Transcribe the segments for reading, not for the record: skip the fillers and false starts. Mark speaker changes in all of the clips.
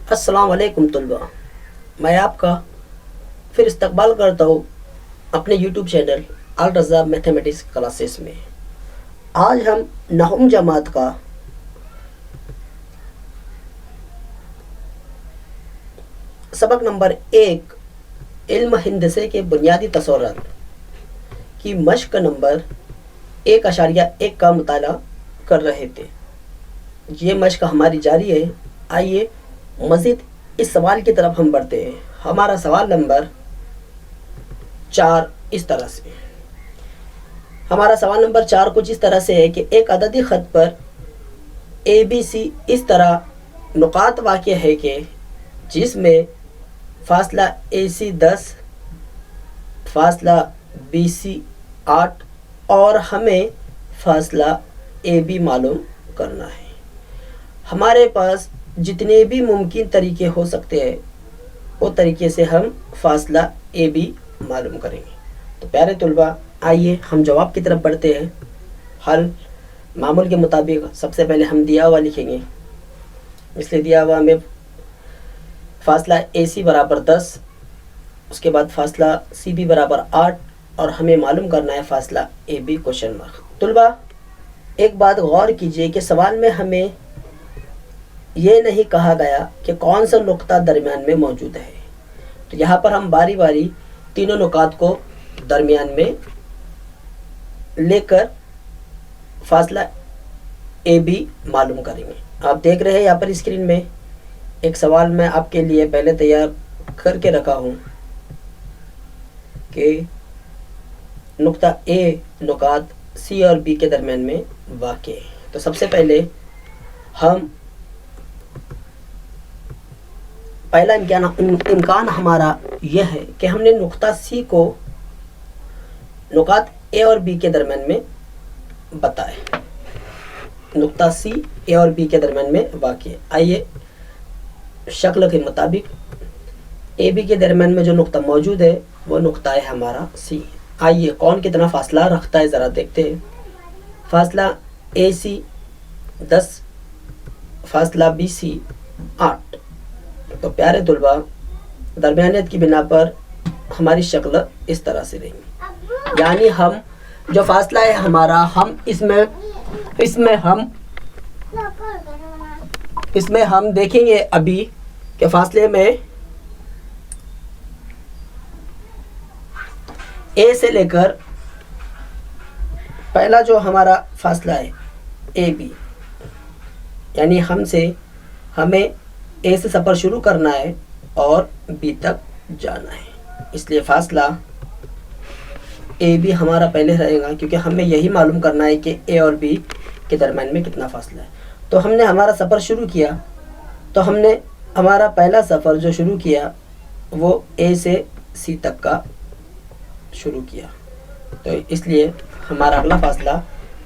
Speaker 1: السلام علیکم طلباء، میں آپ کا پھر استقبال کرتا ہوں اپنے یوٹیوب چینل الرضا میتھمیٹکس کلاسز میں۔ آج ہم نہم جماعت کا سبق نمبر 1 علم ہندسے کے بنیادی تصورات کی مشق نمبر 1.1 کا مطالعہ کر رہے تھے۔ یہ مشق ہماری جاری ہے۔ آئیے مزید اس سوال کی طرف ہم بڑھتے ہیں۔ ہمارا سوال نمبر 4 اس طرح سے، ہمارا سوال نمبر 4 کچھ اس طرح سے ہے کہ ایک عددی خط پر اے بی سی اس طرح نقاط واقع ہے کہ جس میں فاصلہ اے سی 10، فاصلہ بی سی 8 اور ہمیں فاصلہ اے بی معلوم کرنا ہے۔ ہمارے پاس جتنے بھی ممکن طریقے ہو سکتے ہیں وہ طریقے سے ہم فاصلہ اے بی معلوم کریں گے۔ تو پیارے طلباء، آئیے ہم جواب کی طرف بڑھتے ہیں۔ حل معمول کے مطابق سب سے پہلے ہم دیا ہوا لکھیں گے۔ اس لیے دیا ہوا ہمیں فاصلہ اے سی برابر 10، اس کے بعد فاصلہ سی بی برابر 8 اور ہمیں معلوم کرنا ہے فاصلہ اے بی کوشچن مارک۔ طلباء ایک بات غور کیجئے کہ سوال میں ہمیں یہ نہیں کہا گیا کہ کون سا نقطہ درمیان میں موجود ہے، تو یہاں پر ہم باری باری تینوں نقاط کو درمیان میں لے کر فاصلہ اے بی معلوم کریں گے۔ آپ دیکھ رہے ہیں یہاں پر اسکرین میں ایک سوال میں آپ کے لیے پہلے تیار کر کے رکھا ہوں کہ نقطہ اے نقاط سی اور بی کے درمیان میں واقع ہے۔ تو سب سے پہلے ہم پہلا امکان ہمارا یہ ہے کہ ہم نے نقطہ سی کو نقاط اے اور بی کے درمیان میں بتائے۔ نقطہ سی اے اور بی کے درمیان میں واقع ہے۔ آئیے شکل کے مطابق اے بی کے درمیان میں جو نقطہ موجود ہے وہ نقطہ ہے ہمارا سی۔ آئیے کون کتنا فاصلہ رکھتا ہے ذرا دیکھتے ہیں۔ فاصلہ اے سی 10، فاصلہ بی سی 8۔ تو پیارے طلباء درمیانیت کی بنا پر ہماری شکل اس طرح سے رہے گی، یعنی ہم جو فاصلہ ہے ہمارا ہم اس میں ہم دیکھیں گے ابھی کہ فاصلے میں اے سے لے کر پہلا جو ہمارا فاصلہ ہے اے بی، یعنی ہمیں اے سے سفر شروع کرنا ہے اور بی تک جانا ہے، اس لیے فاصلہ اے بی ہمارا پہلے رہے گا کیونکہ ہمیں یہی معلوم کرنا ہے کہ اے اور بی کے درمیان میں کتنا فاصلہ ہے۔ تو ہم نے ہمارا سفر شروع کیا، تو ہم نے ہمارا پہلا سفر جو شروع کیا وہ اے سے سی تک کا شروع کیا، تو اس لیے ہمارا اگلا فاصلہ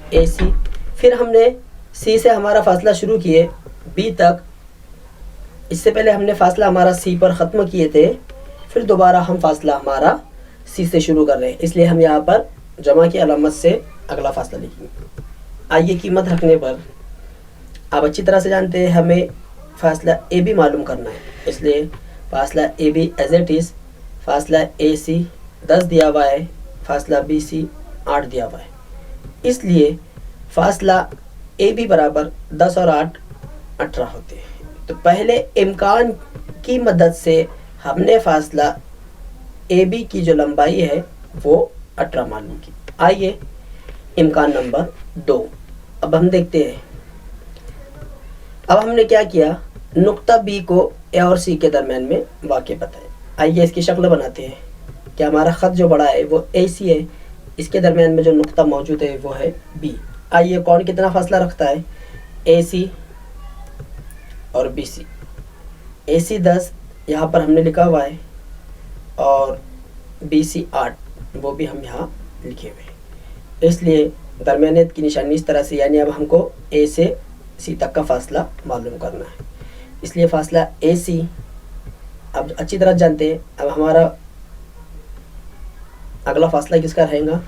Speaker 1: اے سی، پھر ہم نے سی سے ہمارا فاصلہ شروع کیے بی تک۔ اس سے پہلے ہم نے فاصلہ ہمارا سی پر ختم کیے تھے، پھر دوبارہ ہم فاصلہ ہمارا سی سے شروع کر رہے ہیں، اس لیے ہم یہاں پر جمع کی علامت سے اگلا فاصلہ لکھیں گے۔ آئیے قیمت رکھنے پر آپ اچھی طرح سے جانتے ہیں ہمیں فاصلہ اے بی معلوم کرنا ہے، اس لیے فاصلہ اے بی ایز اٹ از فاصلہ اے سی 10 دیا ہوا ہے، فاصلہ بی سی 8 دیا ہوا ہے، اس لیے فاصلہ اے بی برابر 10 اور 8 18 ہوتے ہیں۔ تو پہلے امکان کی مدد سے ہم نے فاصلہ اے بی کی جو لمبائی ہے وہ 18 معلوم کی۔ آئیے امکان نمبر 2 اب ہم دیکھتے ہیں۔ اب ہم نے کیا کیا، نقطہ بی کو اے اور سی کے درمیان میں واقع بتائے۔ آئیے اس کی شکل بناتے ہیں کہ ہمارا خط جو بڑا ہے وہ اے سی ہے، اس کے درمیان میں جو نقطہ موجود ہے وہ ہے بی۔ آئیے کون کتنا فاصلہ رکھتا ہے، اے سی اور بی سی۔ اے سی 10 یہاں پر ہم نے لکھا ہوا ہے اور بی سی 8 وہ بھی ہم یہاں لکھے ہوئے ہیں، اس لیے درمیانیت کی نشانی اس طرح سے، یعنی اب ہم کو اے سے سی تک کا فاصلہ معلوم کرنا ہے، اس لیے فاصلہ اے سی اب اچھی طرح جانتے ہیں۔ اب ہمارا اگلا فاصلہ کس کا رہے گا،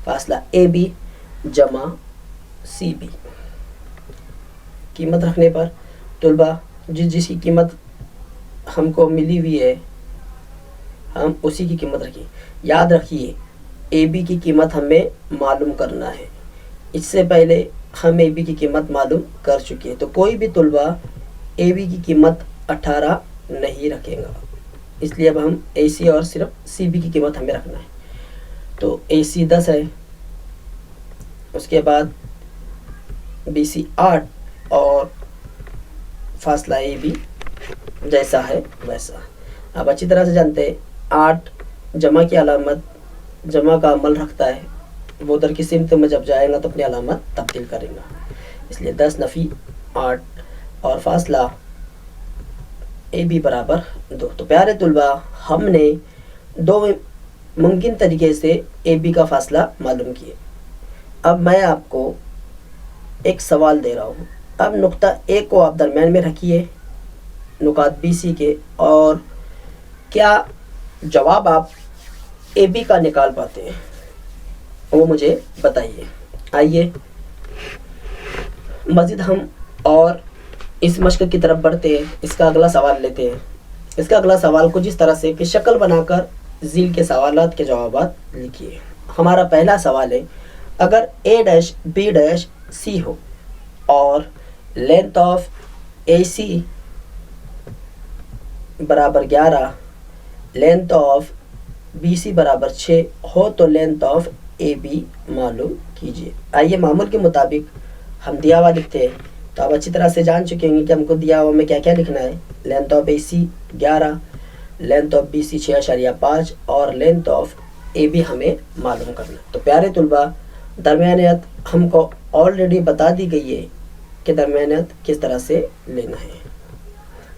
Speaker 1: فاصلہ اے بی جمع سی بی۔ قیمت رکھنے پر طلباء جس کی قیمت ہم کو ملی ہوئی ہے ہم اسی کی قیمت رکھیں. یاد رکھیے اے بی کی قیمت ہمیں معلوم کرنا ہے. اس سے پہلے ہم اے بی کی قیمت معلوم کر چکے ہیں. تو کوئی بھی طلبہ اے بی کی قیمت 18 نہیں رکھے گا. اس لیے اب ہم اے سی اور صرف سی بی کی قیمت ہمیں رکھنا ہے. تو اے سی 10 ہے, اس کے بعد بی سی 8 اور فاصلہ اے بی جیسا ہے ویسا. اب اچھی طرح سے جانتے ہیں 8 جمع کی علامت جمع کا عمل رکھتا ہے, وہ ادھر کی سمت میں جب جائے گا تو اپنی علامت تبدیل کرے گا. اس لیے 10 نفی 8 اور فاصلہ اے بی برابر 2. تو پیارے طلبہ ہم نے دو ممکن طریقے سے اے بی کا فاصلہ معلوم کیے. اب میں آپ کو ایک سوال دے رہا ہوں. اب نقطہ اے کو آپ درمیان میں رکھیے نقاط بی سی کے, اور کیا جواب آپ اے بی کا نکال پاتے ہیں وہ مجھے بتائیے. آئیے مزید ہم اور اس مشق کی طرف بڑھتے ہیں. اس کا اگلا سوال لیتے ہیں. اس کا اگلا سوال کچھ اس طرح سے کہ شکل بنا کر ذیل کے سوالات کے جوابات لکھیے. ہمارا پہلا سوال ہے اگر A dash B dash c ہو اور لینتھ آف اے سی برابر 11, لینتھ آف بی سی برابر 6 ہو تو لینتھ آف اے بی معلوم کیجیے. آئیے معمول کے مطابق ہم دیا ہوا لکھتے ہیں. تو آپ اچھی طرح سے جان چکے ہیں کہ ہم کو دیا ہوا میں کیا کیا لکھنا ہے. Length of A C 11, length of B C 6.5 اور لینتھ آف اے بی ہمیں معلوم کرنا ہے. تو پیارے طلبہ درمیانیت ہم کو آلریڈی بتا دی گئی ہے کہ درمیانیت کس طرح سے لینا ہے.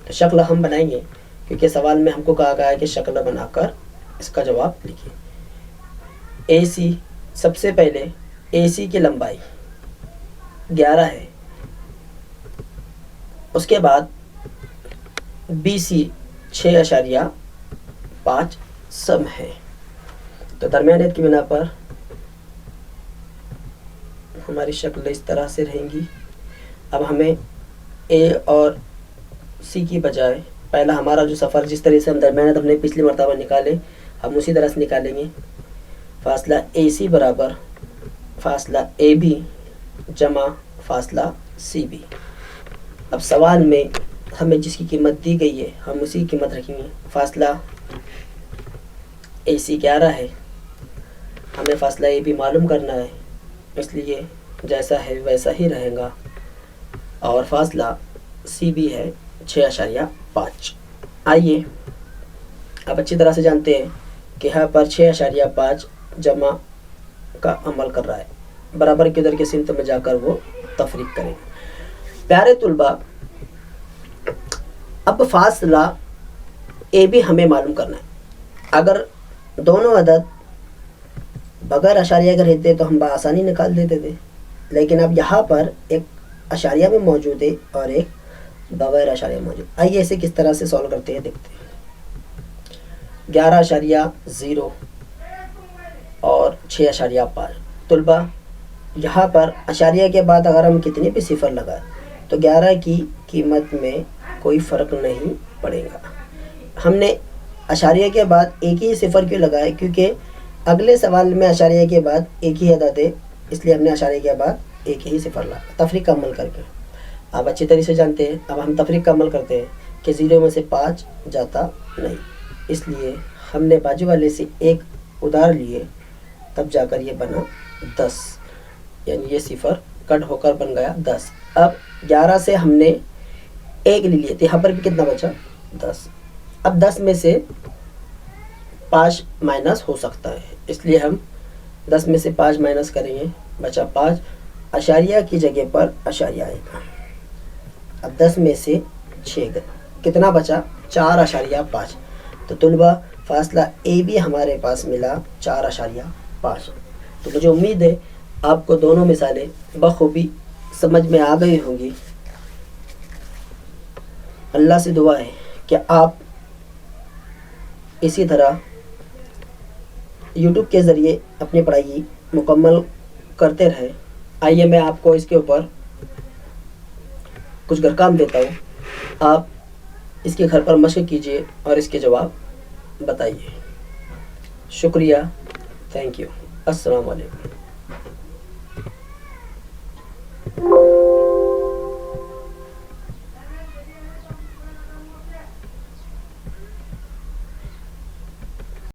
Speaker 1: تو شکل ہم بنائیں گے کیونکہ سوال میں ہم کو کہا گیا ہے کہ شکل بنا کر اس کا جواب لکھیے. اے سی سب سے پہلے اے سی کی لمبائی 11 ہے, اس کے بعد بی سی 6.5 سم ہے. تو درمیانیت کی بنا پر ہماری شکل اس طرح سے رہیں گی. اب ہمیں اے اور سی کی بجائے پہلا ہمارا جو سفر جس طرح سے ہم درمیانیت ہم نے پچھلی مرتبہ نکالے ہم اسی طرح سے نکالیں گے. فاصلہ اے سی برابر فاصلہ اے بی جمع فاصلہ سی بی. اب سوال میں ہمیں جس کی قیمت دی گئی ہے ہم اسی کی قیمت رکھیں گے. فاصلہ اے سی 11 ہے, ہمیں فاصلہ اے بی معلوم کرنا ہے اس لیے جیسا ہے ویسا ہی رہے گا, اور فاصلہ سی بی ہے 6.5. آئیے اب اچھی طرح سے جانتے ہیں کہ یہاں پر 6.5 جمع کا عمل کر رہا ہے, برابر کی ادھر کے سمت میں جا کر وہ تفریق کریں. پیارے طلبہ اب فاصلہ اے بی ہمیں معلوم کرنا ہے. اگر دونوں عدد بغیر اشاریہ کے رہتے تو ہم بآسانی نکال دیتے تھے, لیکن اب یہاں پر ایک اشاریہ میں موجود ہے اور ایک بغیر اشاریہ موجود. آئیے اسے کس طرح سے سولو کرتے ہیں دیکھتے ہیں. 11.0 اور 6.5. طلبہ یہاں پر اشاریہ کے بعد اگر ہم کتنے بھی صفر لگائیں تو 11 کی قیمت میں کوئی فرق نہیں پڑے گا. ہم نے اشاریہ کے بعد ایک ہی صفر کیوں لگائے, کیونکہ اگلے سوال میں اشاریہ کے بعد ایک ہی عدد ہے, اس لیے ہم نے اشاریہ کے بعد ایک ہی صفر لگا تفریق کا عمل کر کے. آپ اچھی طرح سے جانتے ہیں اب ہم تفریق کا عمل کرتے ہیں کہ 0 میں سے 5 جاتا نہیں, اس لیے ہم نے بازو والے سے ایک ادھار لیے تب جا کر یہ بنا 10, یعنی یہ صفر کٹ ہو کر بن گیا 10. اب 11 سے ہم نے ایک لے لیے تو یہاں پر بھی کتنا بچا 10. اب 10 میں سے 5 مائنس ہو سکتا ہے, اس لیے ہم 10 میں سے 5 مائنس کریں گے, بچا 5. اشاریہ کی جگہ پر اشاریہ آئے گا. اب 10 میں سے 6 کتنا بچا 4.5. تو طلبہ فاصلہ اے بی ہمارے پاس ملا 4.5. تو مجھے امید ہے آپ کو دونوں مثالیں بخوبی سمجھ میں آ گئی ہوں گی. اللہ سے دعا ہے کہ آپ اسی طرح یوٹیوب کے ذریعے اپنی پڑھائی مکمل کرتے رہے. آئیے میں آپ کو اس کے اوپر کچھ گھر کام دیتا ہوں. آپ اس کے گھر پر مشق کیجیے اور اس کے جواب بتائیے. شکریہ. Thank you. السلام علیکم.